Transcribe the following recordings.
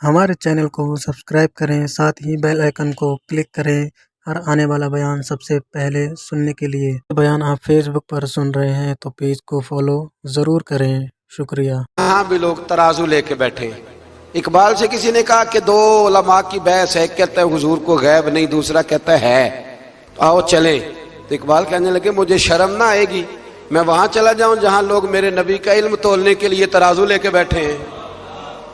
ہمارے چینل کو سبسکرائب کریں، ساتھ ہی بیل آئیکن کو کلک کریں اور آنے والا بیان سب سے پہلے سننے کے لیے۔ بیان آپ فیس بک پر سن رہے ہیں تو پیج کو فالو ضرور کریں۔ شکریہ۔ یہاں بھی لوگ ترازو لے کے بیٹھے ہیں۔ اقبال سے کسی نے کہا کہ دو علماء کی بحث ہے، ایک کہتا ہے حضور کو غیب نہیں، دوسرا کہتا ہے آؤ چلیں۔ تو اقبال کہنے لگے مجھے شرم نہ آئے گی میں وہاں چلا جاؤں جہاں لوگ میرے نبی کا علم تولنے کے لیے ترازو لے کے بیٹھے ہیں،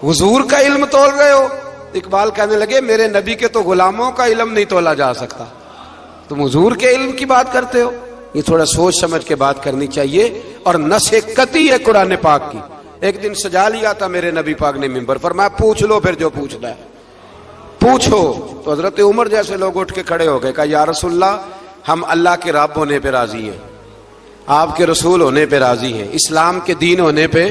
حضور کا علم تول رہے ہو؟ اقبال کہنے لگے میرے نبی کے تو غلاموں کا علم نہیں تولا جا سکتا، تم حضور کے علم کی بات کرتے ہو؟ یہ تھوڑا سوچ سمجھ کے بات کرنی چاہیے، اور نص قطعی ہے قرآن پاک کی۔ ایک دن سجا لیا تھا میرے نبی پاک نے منبر پر، میں پوچھ لو پھر جو پوچھنا ہے پوچھو۔ تو حضرت عمر جیسے لوگ اٹھ کے کھڑے ہو گئے، کہا یا رسول اللہ ہم اللہ کے رب ہونے پہ راضی ہیں، آپ کے رسول ہونے پہ راضی ہیں، اسلام کے دین ہونے پہ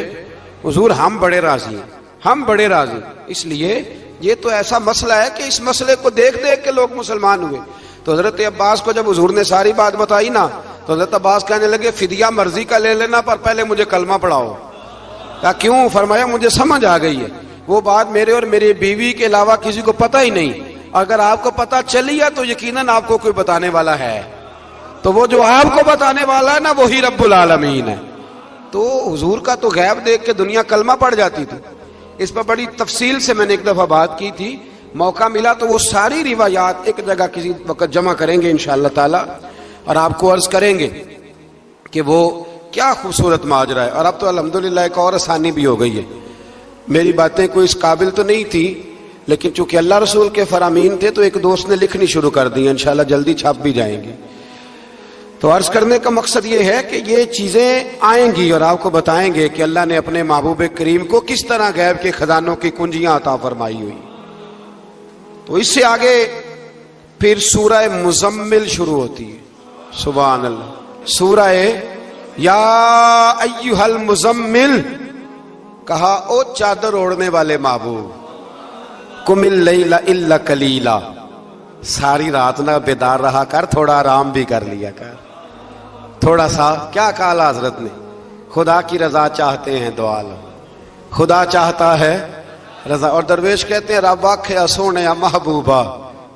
حضور ہم بڑے راضی ہیں، ہم بڑے راضی۔ اس لیے یہ تو ایسا مسئلہ ہے کہ اس مسئلے کو دیکھ دیکھ کے لوگ مسلمان ہوئے۔ تو حضرت عباس کو جب حضور نے ساری بات بتائی نا تو حضرت عباس کہنے لگے فدیہ مرضی کا لے لینا پر پہلے مجھے کلمہ پڑھاؤ۔ کہا کیوں؟ فرمایا مجھے سمجھ آ گئی ہے، وہ بات میرے اور میری بیوی کے علاوہ کسی کو پتہ ہی نہیں، اگر آپ کو پتہ چلی ہے تو یقیناً آپ کو کوئی بتانے والا ہے، تو وہ جو آپ کو بتانے والا ہے نا وہی رب العالمین ہے۔ تو حضور کا تو غیب دیکھ کے دنیا کلمہ پڑھ جاتی تھی۔ اس پر بڑی تفصیل سے میں نے ایک دفعہ بات کی تھی، موقع ملا تو وہ ساری روایات ایک جگہ کسی وقت جمع کریں گے انشاءاللہ تعالی، اور آپ کو عرض کریں گے کہ وہ کیا خوبصورت ماجرا ہے۔ اور اب تو الحمدللہ ایک اور آسانی بھی ہو گئی ہے، میری باتیں کوئی اس قابل تو نہیں تھی لیکن چونکہ اللہ رسول کے فرامین تھے تو ایک دوست نے لکھنی شروع کر دی، انشاءاللہ جلدی چھپ بھی جائیں گی۔ تو عرض کرنے کا مقصد یہ ہے کہ یہ چیزیں آئیں گی اور آپ کو بتائیں گے کہ اللہ نے اپنے محبوب کریم کو کس طرح غیب کے خزانوں کی کنجیاں عطا فرمائی ہوئی۔ تو اس سے آگے پھر سورہ مزمل شروع ہوتی ہے، سبحان اللہ۔ سورہ یا ایھا المزمل، کہا او چادر اوڑھنے والے محبوب، قم اللیل الا قلیلا، ساری رات نہ بیدار رہا کر، تھوڑا آرام بھی کر لیا کر، تھوڑا سا۔ کیا کہا حضرت نے؟ خدا کی رضا چاہتے ہیں دعا لو، خدا چاہتا ہے رضا۔ اور درویش کہتے ہیں رب آکھیا سونے محبوبہ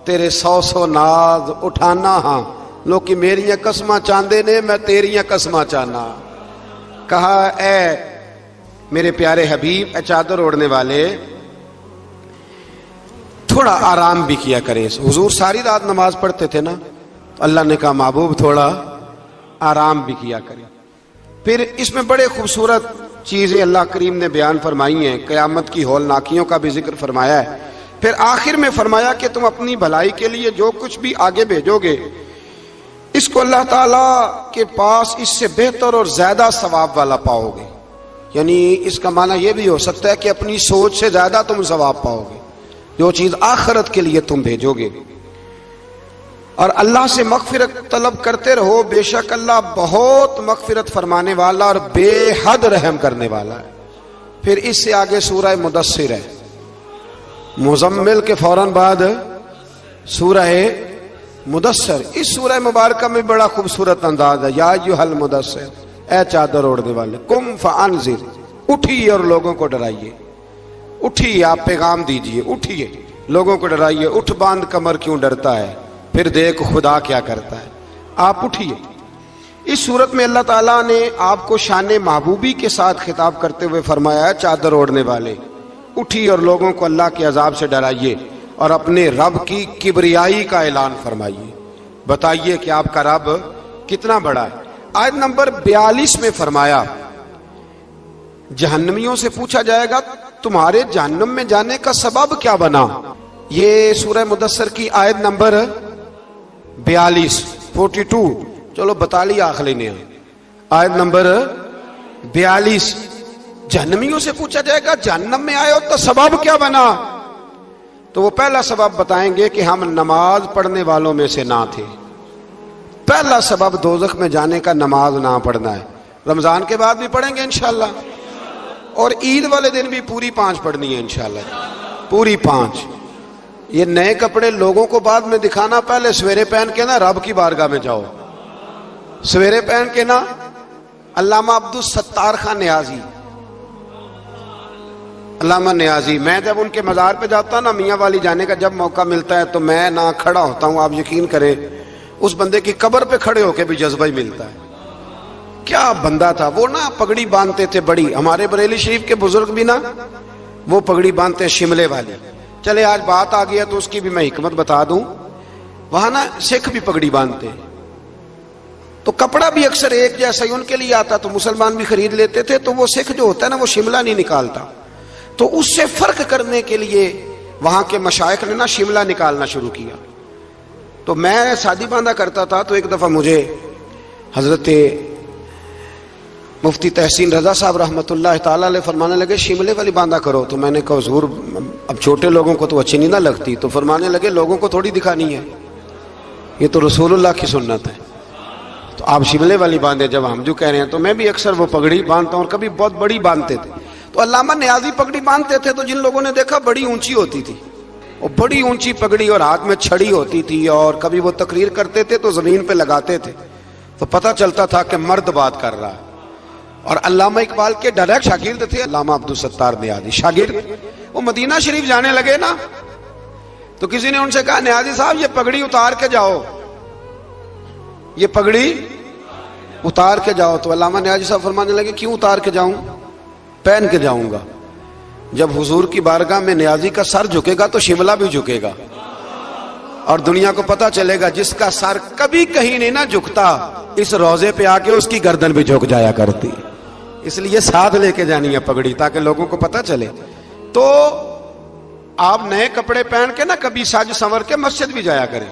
تیرے سو سو ناز اٹھانا ہاں، لوکی میریاں قسماں چاندے نے میں تیریاں قسماں چاہنا۔ کہا اے میرے پیارے حبیب، اے چادر اوڑھنے والے، تھوڑا آرام بھی کیا کریں۔ حضور ساری رات نماز پڑھتے تھے نا، تو اللہ نے کہا محبوب تھوڑا آرام بھی کیا کریں۔ پھر اس میں بڑے خوبصورت چیزیں اللہ کریم نے بیان فرمائی ہیں، قیامت کی ہولناکیوں کا بھی ذکر فرمایا ہے۔ پھر آخر میں فرمایا کہ تم اپنی بھلائی کے لیے جو کچھ بھی آگے بھیجو گے اس کو اللہ تعالیٰ کے پاس اس سے بہتر اور زیادہ ثواب والا پاؤ گے۔ یعنی اس کا معنی یہ بھی ہو سکتا ہے کہ اپنی سوچ سے زیادہ تم ثواب پاؤ گے جو چیز آخرت کے لیے تم بھیجو گے۔ اور اللہ سے مغفرت طلب کرتے رہو، بے شک اللہ بہت مغفرت فرمانے والا اور بے حد رحم کرنے والا ہے۔ پھر اس سے آگے سورہ مدثر ہے، مزمل کے فوراً بعد سورہ مدثر۔ اس سورہ مبارکہ میں بڑا خوبصورت انداز ہے، یا ایھا المدثر، اے چادر اوڑھنے والے، قم فانذر، اٹھیے اور لوگوں کو ڈرائیے، اٹھیے آپ پیغام دیجئے، اٹھیے لوگوں کو ڈرائیے، اٹھ باندھ کمر کیوں ڈرتا ہے، پھر دیکھ خدا کیا کرتا ہے، آپ اٹھیے۔ اس صورت میں اللہ تعالیٰ نے آپ کو شان محبوبی کے ساتھ خطاب کرتے ہوئے فرمایا ہے چادر اوڑھنے والے اٹھیے اور لوگوں کو اللہ کے عذاب سے ڈرائیے اور اپنے رب کی کبریائی کا اعلان فرمائیے، بتائیے کہ آپ کا رب کتنا بڑا ہے۔ آیت نمبر 42 میں فرمایا جہنمیوں سے پوچھا جائے گا تمہارے جہنم میں جانے کا سبب کیا بنا۔ یہ سورہ مدثر کی آیت نمبر 42 چلو بتا لیا آخری نے، آیت نمبر 42 جہنمیوں سے پوچھا جائے گا جہنم میں آئے ہو تو سبب کیا بنا، تو وہ پہلا سبب بتائیں گے کہ ہم نماز پڑھنے والوں میں سے نہ تھے۔ پہلا سبب دوزخ میں جانے کا نماز نہ پڑھنا ہے۔ رمضان کے بعد بھی پڑھیں گے انشاءاللہ، اور عید والے دن بھی پوری 5 پڑھنی ہے انشاءاللہ، پوری 5۔ یہ نئے کپڑے لوگوں کو بعد میں دکھانا، پہلے سویرے پہن کے نا رب کی بارگاہ میں جاؤ، سویرے پہن کے نا۔ علامہ عبدالستار خان نیازی علامہ نیازی، میں جب ان کے مزار پہ جاتا ہوں نا میاں والی جانے کا جب موقع ملتا ہے تو میں نہ کھڑا ہوتا ہوں، آپ یقین کریں اس بندے کی قبر پہ کھڑے ہو کے بھی جذبہ ہی ملتا ہے. کیا بندہ تھا وہ نا، پگڑی باندھتے تھے بڑی. ہمارے بریلی شریف کے بزرگ بھی نا وہ پگڑی باندھتے ہیں شملے والی. چلے آج بات آ گیا تو اس کی بھی میں حکمت بتا دوں. وہاں نا سکھ بھی پگڑی باندھتے ہیں تو کپڑا بھی اکثر ایک جیسا ہی ان کے لیے آتا تو مسلمان بھی خرید لیتے تھے. تو وہ سکھ جو ہوتا ہے نا وہ شملہ نہیں نکالتا، تو اس سے فرق کرنے کے لیے وہاں کے مشائخ نے نا شملہ نکالنا شروع کیا. تو میں شادی باندھا کرتا تھا تو ایک دفعہ مجھے حضرت مفتی تحسین رضا صاحب رحمۃ اللہ تعالی علیہ فرمانے لگے شملے والی باندھا کرو. تو میں نے کہا حضور اب چھوٹے لوگوں کو تو اچھی نہیں نہ لگتی. تو فرمانے لگے لوگوں کو تھوڑی دکھانی ہے، یہ تو رسول اللہ کی سنت ہے، تو آپ شملے والی باندھے. جب ہم جو کہہ رہے ہیں تو میں بھی اکثر وہ پگڑی باندھتا ہوں اور کبھی بہت بڑی باندھتے تھے. تو علامہ نیازی پگڑی باندھتے تھے تو جن لوگوں نے دیکھا بڑی اونچی ہوتی تھی، اور بڑی اونچی پگڑی اور ہاتھ میں چھڑی ہوتی تھی، اور کبھی وہ تقریر کرتے تھے تو زمین پہ لگاتے تھے تو پتہ چلتا تھا کہ مرد بات کر رہا. اور علامہ اقبال کے ڈائریکٹ شاگرد تھے علامہ عبدالستار نیازی، شاگرد. وہ مدینہ شریف جانے لگے نا تو کسی نے ان سے کہا نیازی صاحب یہ پگڑی اتار کے جاؤ، یہ پگڑی اتار کے جاؤ. تو علامہ نیازی صاحب فرمانے لگے کیوں اتار کے جاؤں؟ پہن کے جاؤں گا. جب حضور کی بارگاہ میں نیازی کا سر جھکے گا تو شملہ بھی جھکے گا، اور دنیا کو پتا چلے گا جس کا سر کبھی کہیں نہیں نہ جھکتا اس روضے پہ آ کے اس کی گردن بھی جھک جایا کرتی. اس لیے ساتھ لے کے جانی ہے پگڑی تاکہ لوگوں کو پتا چلے. تو آپ نئے کپڑے پہن کے نا کبھی سج سنور کے مسجد بھی جایا کریں،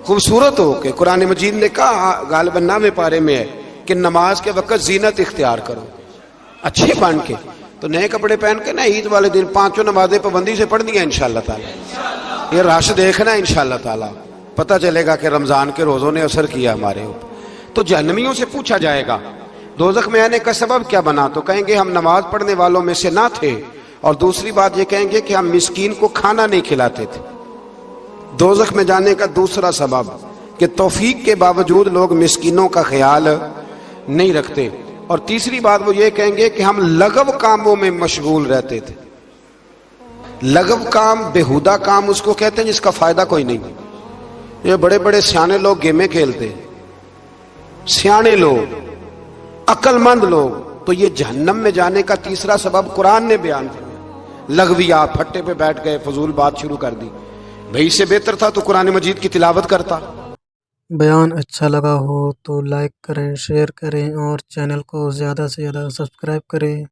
خوبصورت ہو کے. قرآن مجید نے کہا غالباً 9ویں پارے میں ہے کہ نماز کے وقت زینت اختیار کرو، اچھے بن کے. تو نئے کپڑے پہن کے نا عید والے دن 5 نمازیں پابندی سے پڑھنی ہیں انشاءاللہ تعالی. یہ رش دیکھنا انشاءاللہ تعالی، پتہ چلے گا کہ رمضان کے روزوں نے اثر کیا ہمارے اوپر. تو جہنمیوں سے پوچھا جائے گا دوزخ میں آنے کا سبب کیا بنا، تو کہیں گے ہم نماز پڑھنے والوں میں سے نہ تھے، اور دوسری بات یہ کہیں گے کہ ہم مسکین کو کھانا نہیں کھلاتے تھے. دوزخ میں جانے کا دوسرا سبب کہ توفیق کے باوجود لوگ مسکینوں کا خیال نہیں رکھتے. اور تیسری بات وہ یہ کہیں گے کہ ہم لغو کاموں میں مشغول رہتے تھے. لغو کام، بےہودہ کام اس کو کہتے ہیں جس کا فائدہ کوئی نہیں. یہ بڑے بڑے سیانے لوگ گیمیں کھیلتے، سیانے لوگ، عقل مند لوگ، تو یہ جہنم میں جانے کا تیسرا سبب قرآن نے بیان کیا. لغویات، پھٹے پہ بیٹھ گئے فضول بات شروع کر دی. بھائی اس سے بہتر تھا تو قرآن مجید کی تلاوت کرتا. بیان اچھا لگا ہو تو لائک کریں، شیئر کریں اور چینل کو زیادہ سے زیادہ سبسکرائب کریں.